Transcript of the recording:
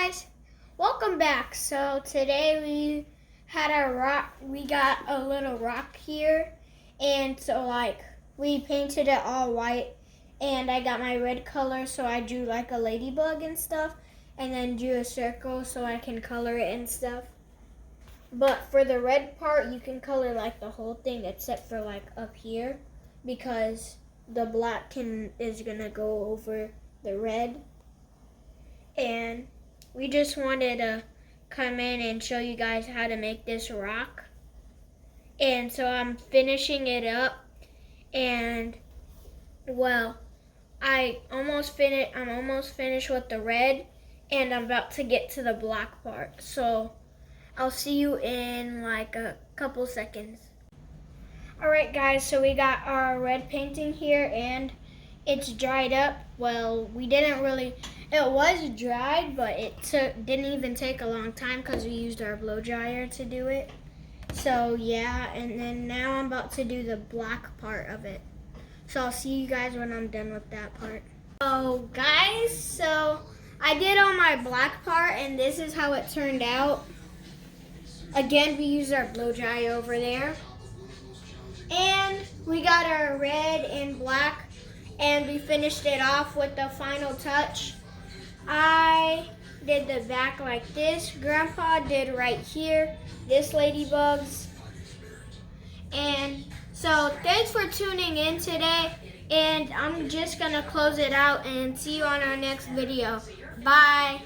guys, welcome back. So today we had a rock, we got a little rock here, and so we painted it all white, and I got my red color, so I drew like a ladybug and stuff, and then drew a circle so I can color it and stuff. But for the red part, you can color like the whole thing except for like up here, because the black is gonna go over the red. And we just wanted to come in and show you guys how to make this rock. And so I'm finishing it up, and well, I'm almost finished with the red, and I'm about to get to the black part. So I'll see you in like a couple seconds. Alright guys, so we got our red painting here, and it's dried up. Well, it was dried, but it didn't even take a long time because we used our blow dryer to do it. So yeah, and then now I'm about to do the black part of it. So I'll see you guys when I'm done with that part. Oh guys, so I did all my black part, and this is how it turned out. Again, we used our blow dryer over there. And we got our red and black, and we finished it off with the final touch. I did the back like this. Grandpa did right here, this ladybug's. And so thanks for tuning in today, and I'm just gonna close it out and see you on our next video. Bye.